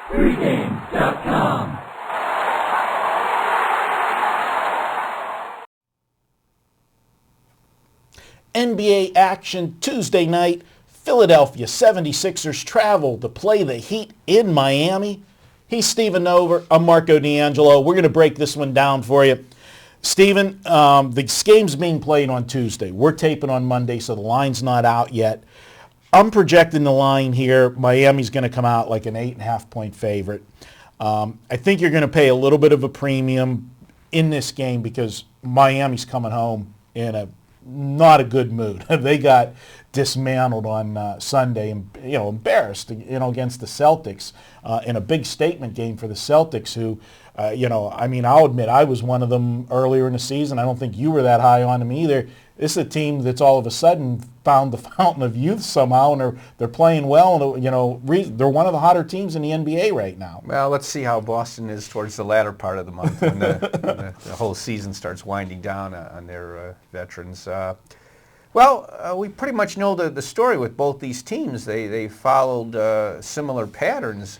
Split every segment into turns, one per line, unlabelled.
Pregame.com.
NBA action Tuesday night. Philadelphia 76ers travel to play the Heat in Miami. He's Stephen Nover. I'm Marco D'Angelo. We're going to break this one down for you. Stephen, the game's being played on Tuesday. We're taping on Monday, so the line's not out yet. I'm projecting the line here. Miami's going to come out like an 8.5-point favorite. I think you're going to pay a little bit of a premium in this game because Miami's coming home in not a good mood. They got dismantled on Sunday and embarrassed against the Celtics in a big statement game for the Celtics who I'll admit I was one of them earlier in the season. I don't think you were that high on them either. This is a team that's all of a sudden found the fountain of youth somehow, and they're playing well. And they're one of the hotter teams in the NBA right now.
Well, let's see how Boston is towards the latter part of the month when the whole season starts winding down on their veterans. We pretty much know the story with both these teams. They followed similar patterns.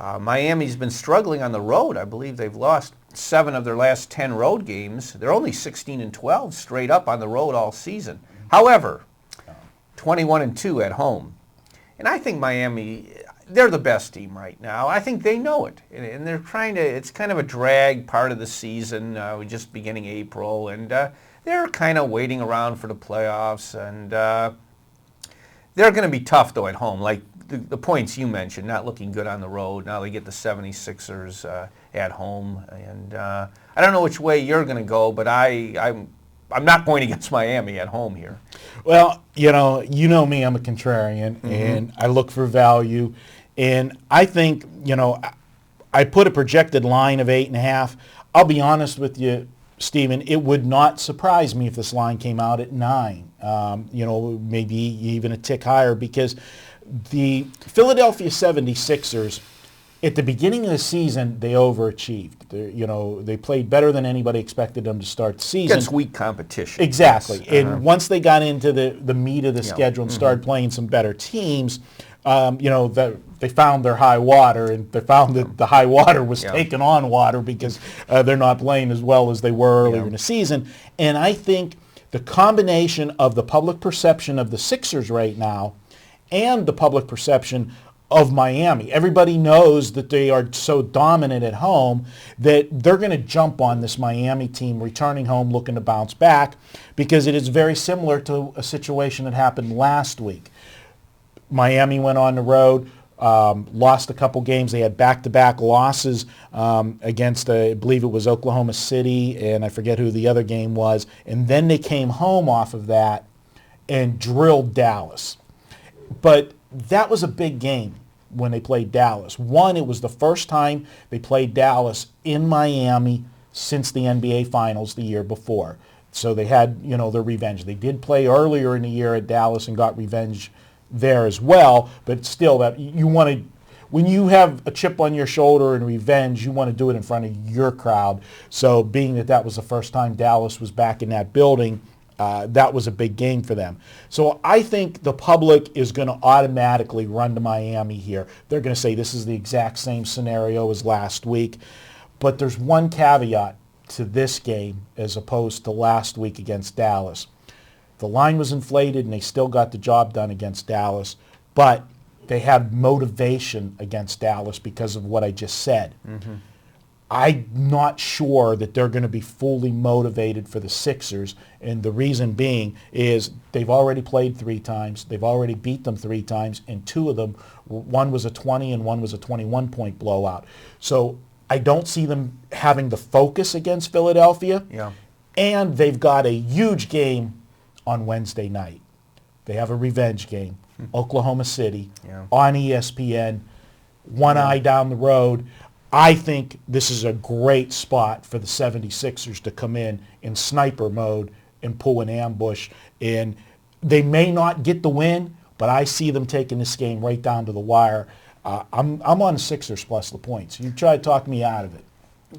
Miami's been struggling on the road. I believe they've lost 7 of their last 10 road games. They're only 16-12 straight up on the road all season. However, 21-2 at home. And I think Miami, they're the best team right now. I think they know it. And they're trying to, it's kind of a drag part of the season. We're just beginning April. And they're kind of waiting around for the playoffs. And they're going to be tough, though, at home. Like the points you mentioned, not looking good on the road. Now they get the 76ers at home. And I don't know which way you're going to go, but I'm not going against Miami at home here.
Well, you know me, I'm a contrarian, and I look for value. And I think, I put a projected line of 8.5. I'll be honest with you, Stephen, it would not surprise me if this line came out at 9, maybe even a tick higher, because the Philadelphia 76ers, at the beginning of the season, they overachieved. They played better than anybody expected them to start the season.
Against weak competition.
Exactly. Yes. And once they got into the meat of the schedule and started playing some better teams, they found their high water, and they found that the high water was taking on water because they're not playing as well as they were earlier in the season. And I think the combination of the public perception of the Sixers right now and the public perception of Miami. Everybody knows that they are so dominant at home that they're going to jump on this Miami team returning home looking to bounce back, because it is very similar to a situation that happened last week. Miami went on the road, lost a couple games. They had back-to-back losses against, I believe it was Oklahoma City, and I forget who the other game was. And then they came home off of that and drilled Dallas. But that was a big game when they played Dallas. One, it was the first time they played Dallas in Miami since the NBA Finals the year before. So they had, their revenge. They did play earlier in the year at Dallas and got revenge there as well, but still, that you want to, when you have a chip on your shoulder and revenge, you want to do it in front of your crowd. So being that was the first time Dallas was back in that building, that was a big game for them. So I think the public is going to automatically run to Miami here. They're going to say this is the exact same scenario as last week. But there's one caveat to this game as opposed to last week against Dallas. The line was inflated and they still got the job done against Dallas, but they had motivation against Dallas because of what I just said. I'm not sure that they're going to be fully motivated for the Sixers, and the reason being is they've already played 3 times. They've already beat them 3 times, and 2 of them, one was a 20 and one was a 21-point blowout. So I don't see them having the focus against Philadelphia, and they've got a huge game on Wednesday night. They have a revenge game, Oklahoma City, on ESPN, one eye down the road. I think this is a great spot for the 76ers to come in sniper mode and pull an ambush. And they may not get the win, but I see them taking this game right down to the wire. I'm on the Sixers plus the points. You try to talk me out of it.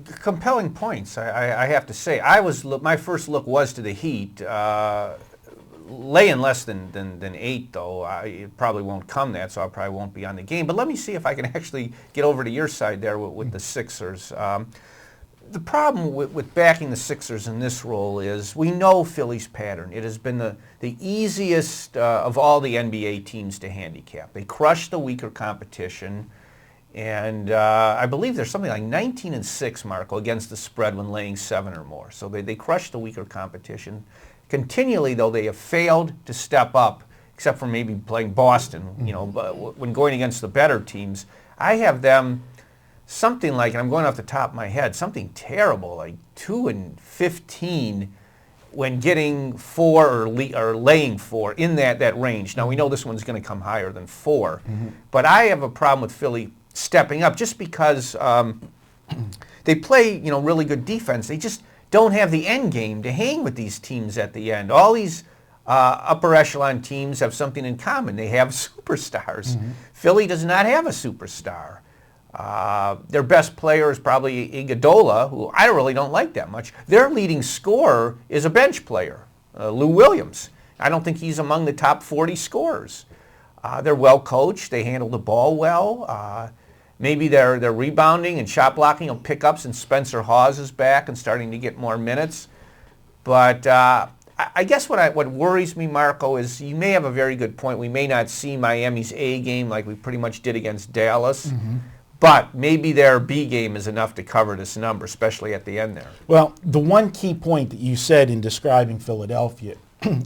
Compelling points, I have to say. My first look was to the Heat. laying less than 8, though. It probably won't come that, so I probably won't be on the game. But let me see if I can actually get over to your side there with the Sixers. The problem with backing the Sixers in this role is we know Philly's pattern. It has been the easiest of all the NBA teams to handicap. They crush the weaker competition, and I believe there's something like 19-6, Marco, against the spread when laying 7 or more. So they crush the weaker competition. Continually, though, they have failed to step up, except for maybe playing Boston. You know, but when going against the better teams, I have them something like, and I'm going off the top of my head, something terrible, like 2-15 when getting 4 or laying 4 in that range. Now, we know this one's going to come higher than 4, but I have a problem with Philly stepping up just because they play, you know, really good defense. They just don't have the end game to hang with these teams at the end. All these upper echelon teams have something in common. They have superstars. Philly does not have a superstar. Their best player is probably Iguodala, who I really don't like that much. Their leading scorer is a bench player, Lou Williams. I don't think he's among the top 40 scorers. They're well coached. They handle the ball well. Maybe their rebounding and shot blocking will pick up since Spencer Hawes is back and starting to get more minutes. But I guess what worries me, Marco, is you may have a very good point. We may not see Miami's A game like we pretty much did against Dallas. But maybe their B game is enough to cover this number, especially at the end there.
Well, the one key point that you said in describing Philadelphia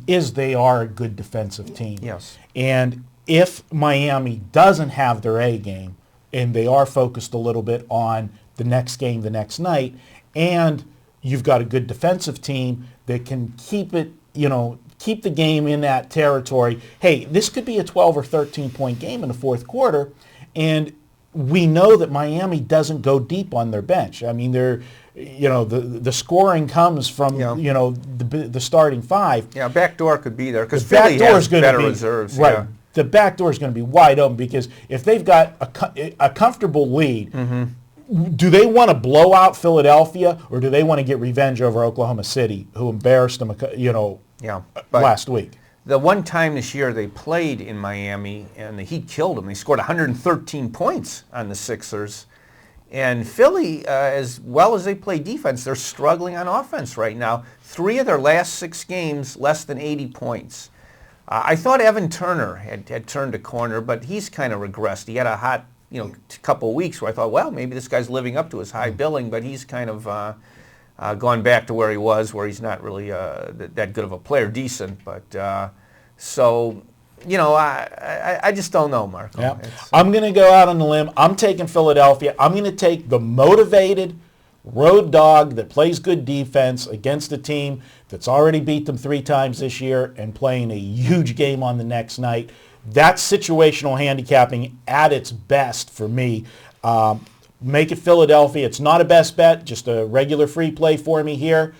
is they are a good defensive team.
Yes.
And if Miami doesn't have their A game, and they are focused a little bit on the next game the next night, and you've got a good defensive team that can keep it, you know, keep the game in that territory. Hey, this could be a 12 or 13 point game in the fourth quarter, and we know that Miami doesn't go deep on their bench. I mean, they're, you know, the scoring comes from, you know, the starting 5.
Yeah, backdoor could be there because Philly has better reserves.
Right.
Yeah.
The back door is going to be wide open because if they've got a comfortable lead, do they want to blow out Philadelphia or do they want to get revenge over Oklahoma City, who embarrassed them, you know, last week?
The one time this year they played in Miami and the Heat killed them. They scored 113 points on the Sixers. And Philly, as well as they play defense, they're struggling on offense right now. 3 of their last 6 games, less than 80 points. I thought Evan Turner had turned a corner, but he's kind of regressed. He had a hot, you know, couple of weeks where I thought, well, maybe this guy's living up to his high billing, but he's kind of gone back to where he was, where he's not really that good of a player, decent. But so, you know, I just don't know, Marco.
Yeah. I'm going to go out on the limb. I'm taking Philadelphia. I'm going to take the motivated road dog that plays good defense against a team that's already beat them 3 times this year and playing a huge game on the next night. That's situational handicapping at its best for me. Make it Philadelphia. It's not a best bet, just a regular free play for me here.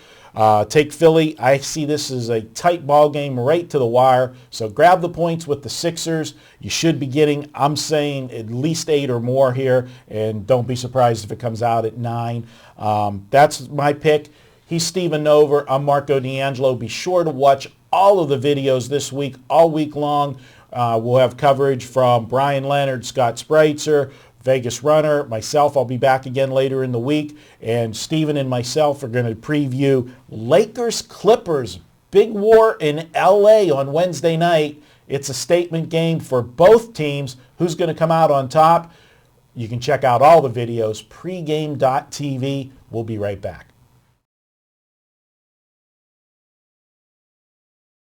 Take Philly. I see this as a tight ball game right to the wire. So grab the points with the Sixers. You should be getting, I'm saying, at least 8 or more here. And don't be surprised if it comes out at 9. That's my pick. He's Stephen Nover. I'm Marco D'Angelo. Be sure to watch all of the videos this week, all week long. We'll have coverage from Brian Leonard, Scott Spreitzer, Vegas Runner, myself. I'll be back again later in the week. And Stephen and myself are going to preview Lakers-Clippers. Big war in L.A. on Wednesday night. It's a statement game for both teams. Who's going to come out on top? You can check out all the videos, pregame.tv. We'll be right back.